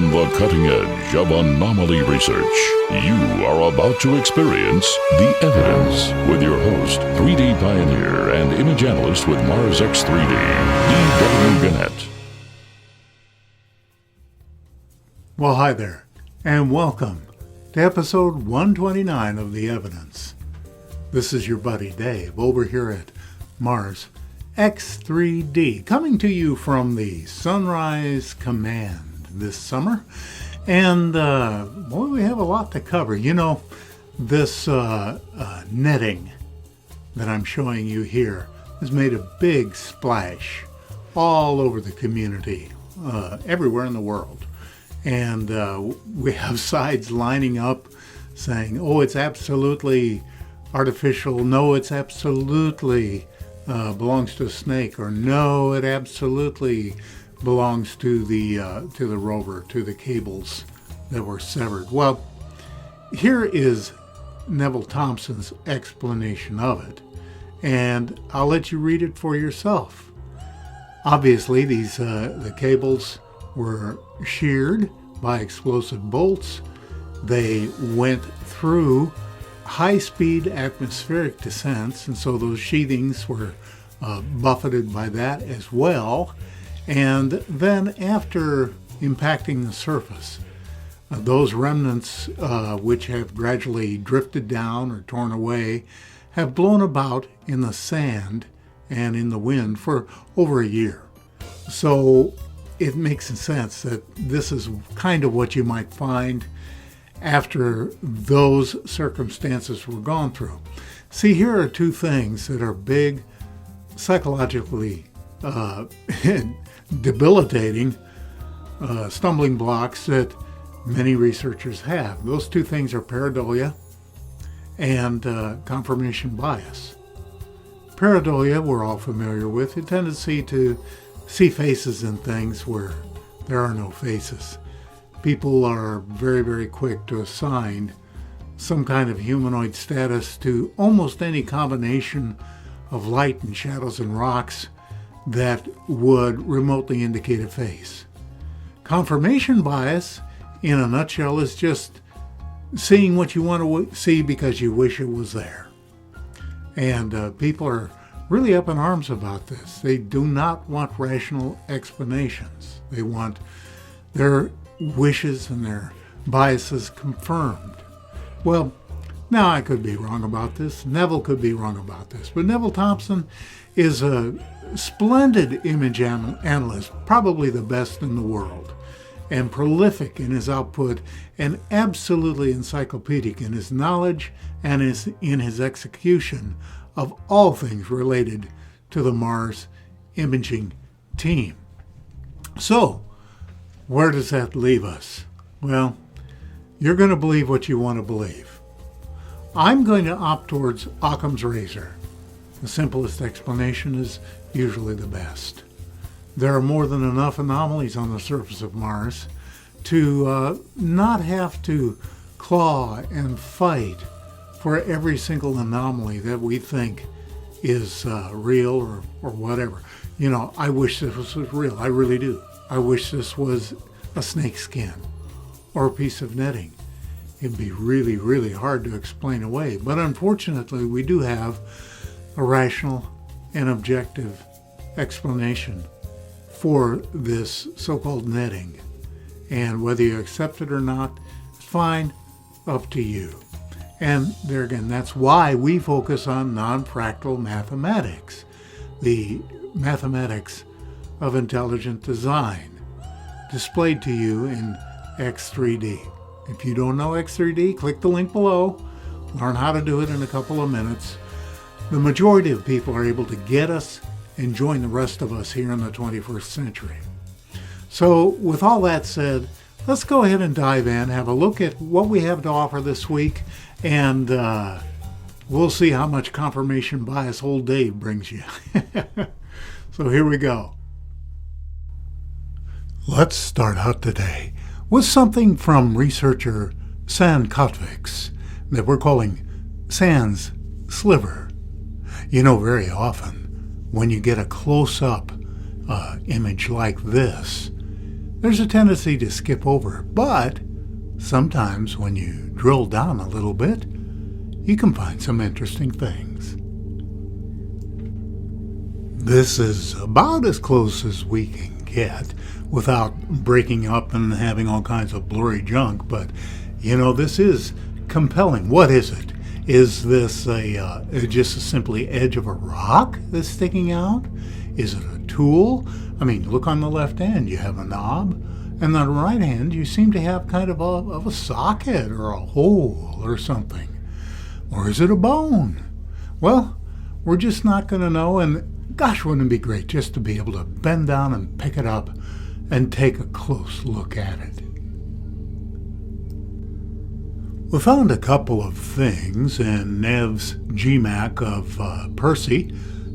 On the cutting edge of anomaly research, you are about to experience The Evidence with your host, 3D pioneer and image analyst with Mars X3D, E.W. Gannett. Well, hi there, and welcome to episode 129 of The Evidence. This is your buddy Dave over here at Mars X3D, coming to you from the Sunrise Command this summer. And boy, we have a lot to cover. You know, this netting that I'm showing you here has made a big splash all over the community, everywhere in the world. And we have sides lining up saying, oh, it's absolutely artificial. No, it's absolutely belongs to a snake. Or no, it absolutely belongs to the rover, to the cables that were severed. Well, here is Neville Thompson's explanation of it, and I'll let you read it for yourself. Obviously, these the cables were sheared by explosive bolts. They went through high-speed atmospheric descents, and so those sheathings were buffeted by that as well. And then after impacting the surface, those remnants which have gradually drifted down or torn away have blown about in the sand and in the wind for over a year. So it makes sense that this is kind of what you might find after those circumstances were gone through. See, here are two things that are big, psychologically debilitating stumbling blocks that many researchers have. Those two things are pareidolia and confirmation bias. Pareidolia we're all familiar with, a tendency to see faces in things where there are no faces. People are very, very quick to assign some kind of humanoid status to almost any combination of light and shadows and rocks that would remotely indicate a face. Confirmation bias, in a nutshell, is just seeing what you want to see because you wish it was there. And people are really up in arms about this. They do not want rational explanations. They want their wishes and their biases confirmed. Well, now I could be wrong about this. Neville could be wrong about this. But Neville Thompson is a splendid image analyst, probably the best in the world, and prolific in his output and absolutely encyclopedic in his knowledge and in his execution of all things related to the Mars imaging team. So, where does that leave us? Well, you're going to believe what you want to believe. I'm going to opt towards Occam's razor. The simplest explanation is usually the best. There are more than enough anomalies on the surface of Mars to not have to claw and fight for every single anomaly that we think is real or whatever. You know, I wish this was real. I really do. I wish this was a snake skin or a piece of netting. It'd be really, really hard to explain away. But unfortunately, we do have a rational and objective explanation for this so-called netting. And whether you accept it or not, it's fine, up to you. And there again, that's why we focus on non-fractal mathematics, the mathematics of intelligent design, displayed to you in X3D. If you don't know X3D, click the link below, learn how to do it in a couple of minutes. The majority of people are able to get us and join the rest of us here in the 21st century. So with all that said, let's go ahead and dive in, have a look at what we have to offer this week, and we'll see how much confirmation bias old Dave brings you. So here we go. Let's start out today with something from researcher San Kotviks that we're calling San's sliver. You know, very often when you get a close-up image like this, there's a tendency to skip over it, but sometimes when you drill down a little bit, you can find some interesting things. This is about as close as we can get without breaking up and having all kinds of blurry junk, but this is compelling. What is it? Is this just a simply edge of a rock that's sticking out? Is it a tool? I mean, look on the left end, you have a knob, and on the right hand, you seem to have kind of a socket or a hole or something. Or is it a bone? Well, we're just not going to know, and gosh, wouldn't it be great just to be able to bend down and pick it up and take a close look at it. We found a couple of things in Nev's GMAC of Percy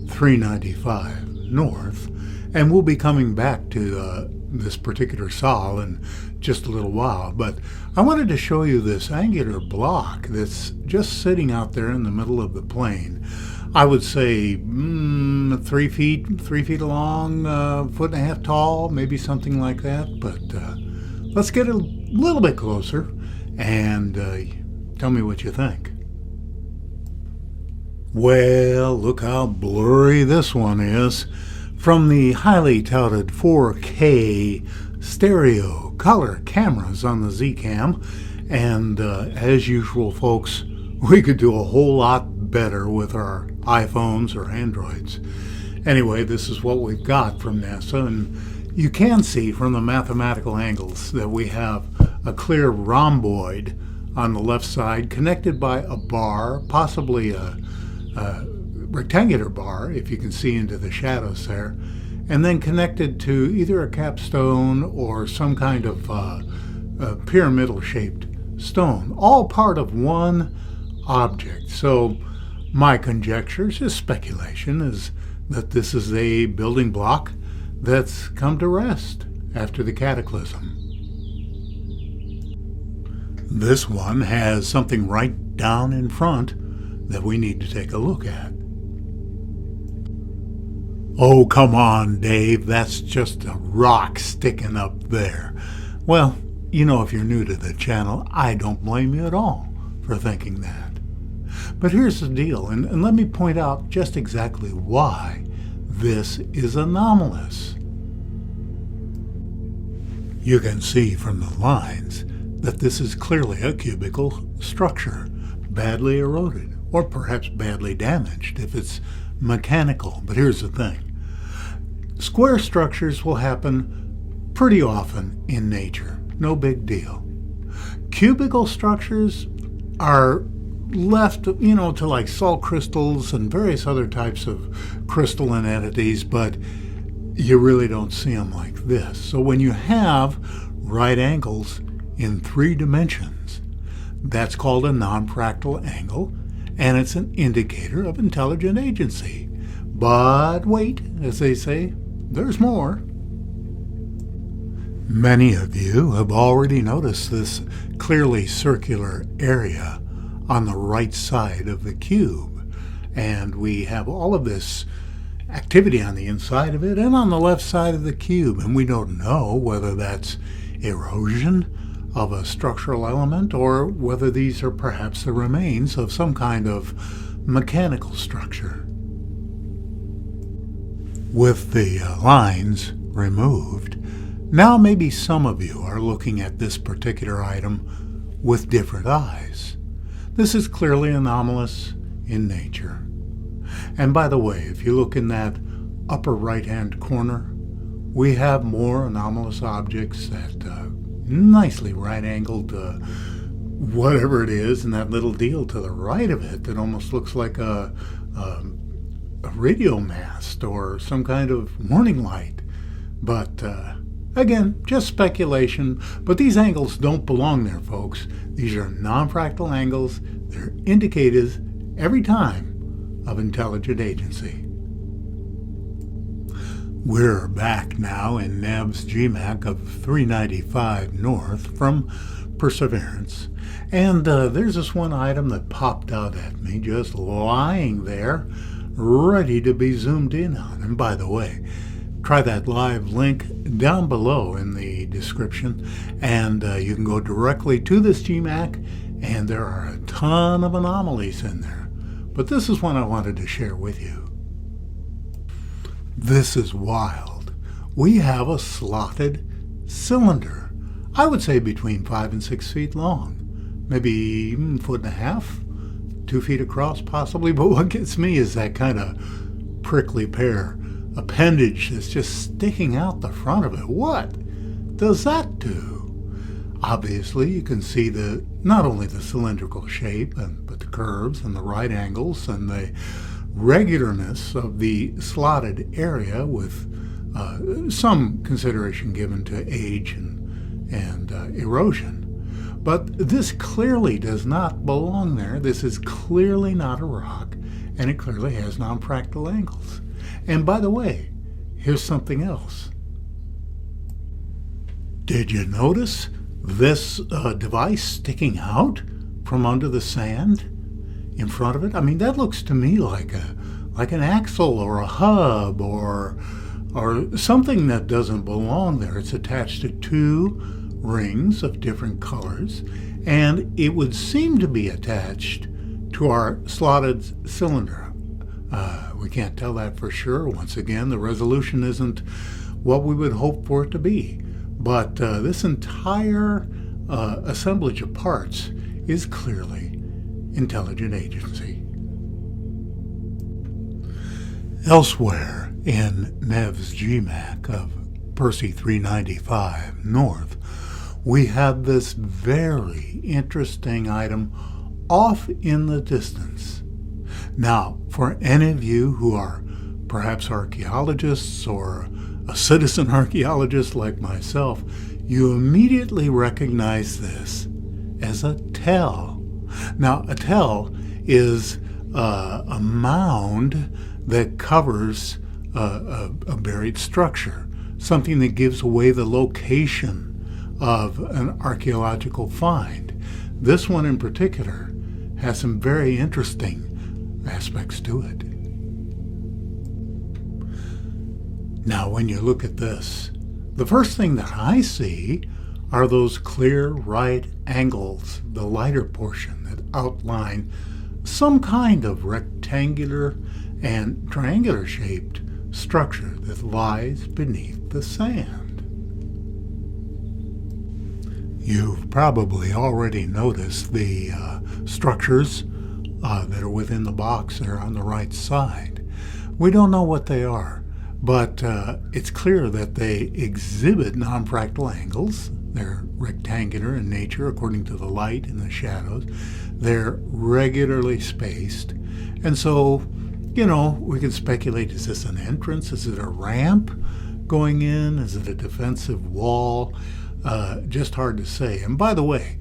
395 North, and we'll be coming back to this particular sol in just a little while, but I wanted to show you this angular block that's just sitting out there in the middle of the plain. I would say 3 feet long, 1.5 feet tall, maybe something like that, but let's get a little bit closer and tell me what you think. Well, look how blurry this one is. From the highly touted 4K stereo color cameras on the Z-Cam, and as usual, folks, we could do a whole lot better with our iPhones or Androids. Anyway, this is what we've got from NASA, and you can see from the mathematical angles that we have a clear rhomboid on the left side connected by a bar, possibly a rectangular bar, if you can see into the shadows there, and then connected to either a capstone or some kind of pyramidal shaped stone, all part of one object. So my conjecture, just speculation, is that this is a building block that's come to rest after the cataclysm. This one has something right down in front that we need to take a look at. Oh, come on, Dave, that's just a rock sticking up there. Well, if you're new to the channel, I don't blame you at all for thinking that. But here's the deal, and let me point out just exactly why this is anomalous. You can see from the lines that this is clearly a cubical structure, badly eroded, or perhaps badly damaged if it's mechanical. But here's the thing. Square structures will happen pretty often in nature. No big deal. Cubical structures are left, to like salt crystals and various other types of crystalline entities, but you really don't see them like this. So when you have right angles in 3 dimensions, that's called a non-fractal angle, and it's an indicator of intelligent agency. But wait, as they say, there's more. Many of you have already noticed this clearly circular area on the right side of the cube, and we have all of this activity on the inside of it and on the left side of the cube, and we don't know whether that's erosion of a structural element or whether these are perhaps the remains of some kind of mechanical structure. With the lines removed, now maybe some of you are looking at this particular item with different eyes. This is clearly anomalous in nature. And by the way, if you look in that upper right-hand corner, we have more anomalous objects that nicely right-angled whatever it is, and that little deal to the right of it that almost looks like a radio mast or some kind of warning light. But again, just speculation. But these angles don't belong there, folks. These are non-fractal angles. They're indicators every time of intelligent agency. We're back now in Nev's GMAC of 395 North from Perseverance, and there's this one item that popped out at me just lying there, ready to be zoomed in on. And by the way, try that live link down below in the description, and you can go directly to this GMAC, and there are a ton of anomalies in there. But this is one I wanted to share with you. This is wild. We have a slotted cylinder. I would say between 5 and 6 feet long, maybe even 1.5 feet, 2 feet across possibly. But what gets me is that kind of prickly pear appendage that's just sticking out the front of it. What does that do? Obviously, you can see not only the cylindrical shape, but the curves and the right angles and the regularness of the slotted area, with some consideration given to age and erosion. But this clearly does not belong there. This is clearly not a rock, and it clearly has non-fractal angles. And by the way, here's something else. Did you notice this device sticking out from under the sand in front of it? I mean, that looks to me like an axle or a hub or something that doesn't belong there. It's attached to 2 rings of different colors, and it would seem to be attached to our slotted cylinder. We can't tell that for sure. Once again, the resolution isn't what we would hope for it to be. But this entire assemblage of parts is clearly intelligent agency. Elsewhere in Nev's GMAC of Percy 395 North, we have this very interesting item off in the distance. Now, for any of you who are perhaps archaeologists or a citizen archaeologist like myself, you immediately recognize this as a tell. Now, a tell is a mound that covers a buried structure, something that gives away the location of an archaeological find. This one in particular has some very interesting aspects to it. Now, when you look at this, the first thing that I see are those clear right angles, the lighter portion that outline some kind of rectangular and triangular shaped structure that lies beneath the sand. You've probably already noticed the structures that are within the box there on the right side. We don't know what they are, but it's clear that they exhibit non-fractal angles. They're rectangular in nature according to the light and the shadows. They're regularly spaced. And so, we can speculate, is this an entrance? Is it a ramp going in? Is it a defensive wall? Just hard to say. And by the way,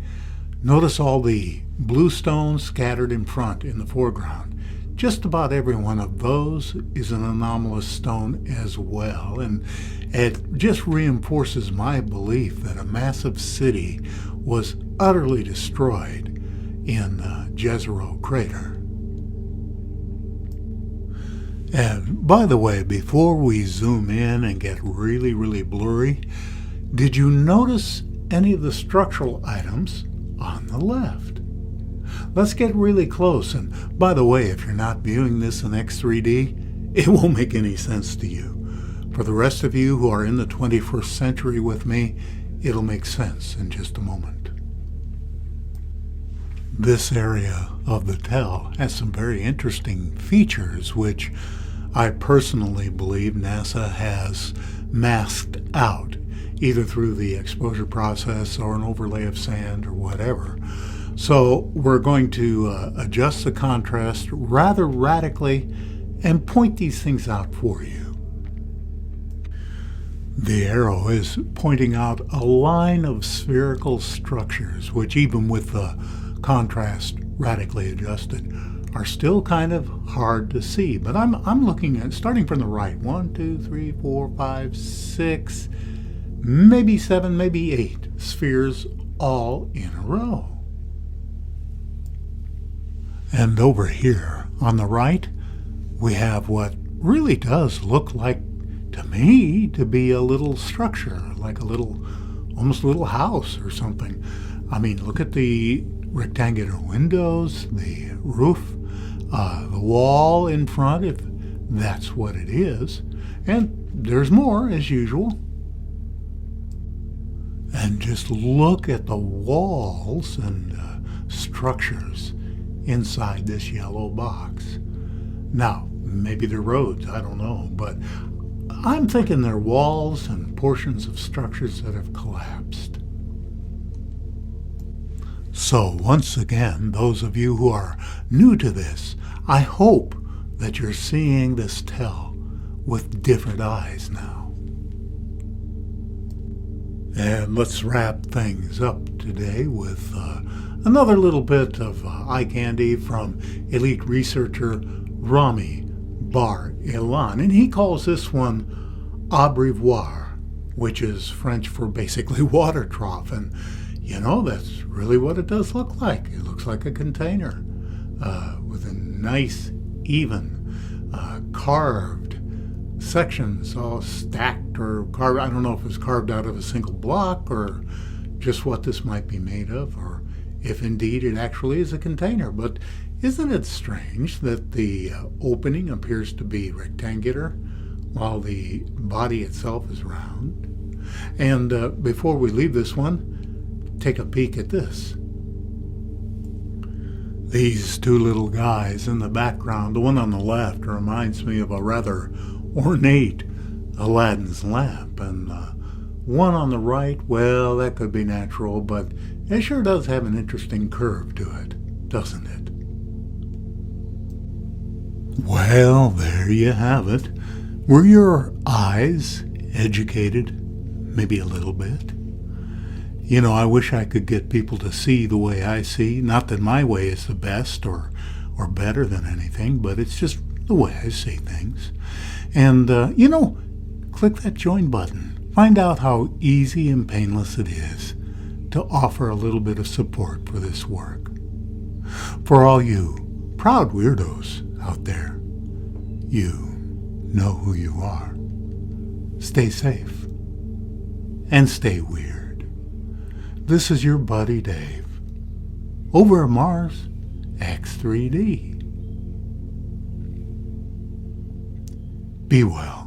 notice all the blue stones scattered in front in the foreground. Just about every one of those is an anomalous stone as well, and it just reinforces my belief that a massive city was utterly destroyed in Jezero crater. And by the way, before we zoom in and get really, really blurry, did you notice any of the structural items on the left? Let's get really close. And by the way, if you're not viewing this in X3D, it won't make any sense to you. For the rest of you who are in the 21st century with me, it'll make sense in just a moment. This area of the tell has some very interesting features which I personally believe NASA has masked out, either through the exposure process or an overlay of sand or whatever. So we're going to adjust the contrast rather radically and point these things out for you. The arrow is pointing out a line of spherical structures, which even with the contrast radically adjusted, are still kind of hard to see. But I'm looking at, starting from the right, 1, 2, 3, 4, 5, 6, maybe 7, maybe 8 spheres all in a row. And over here on the right, we have what really does look like to me to be a little structure, like almost a little house or something. I mean, look at the rectangular windows, the roof, the wall in front, if that's what it is. And there's more, as usual. And just look at the walls and structures inside this yellow box. Now, maybe they're roads, I don't know, but I'm thinking they're walls and portions of structures that have collapsed. So once again, those of you who are new to this, I hope that you're seeing this tell with different eyes now. And let's wrap things up today with another little bit of eye candy from elite researcher Rami Bar-Ilan. And he calls this one abreuvoir, which is French for basically water trough. And you know, that's really what it does look like. It looks like a container with a nice, even, carved sections all stacked or carved. I don't know if it was carved out of a single block or just what this might be made of, or if indeed it actually is a container. But isn't it strange that the opening appears to be rectangular while the body itself is round? And before we leave this one, take a peek at this. These two little guys in the background, the one on the left reminds me of a rather ornate Aladdin's lamp, and one on the right, well, that could be natural, but it sure does have an interesting curve to it, doesn't it? Well, there you have it. Were your eyes educated? Maybe a little bit? You know, I wish I could get people to see the way I see. Not that my way is the best or better than anything, but it's just the way I see things. And, you know, click that join button. Find out how easy and painless it is to offer a little bit of support for this work. For all you proud weirdos out there, you know who you are. Stay safe and stay weird. This is your buddy Dave over at Mars X3D. Be well.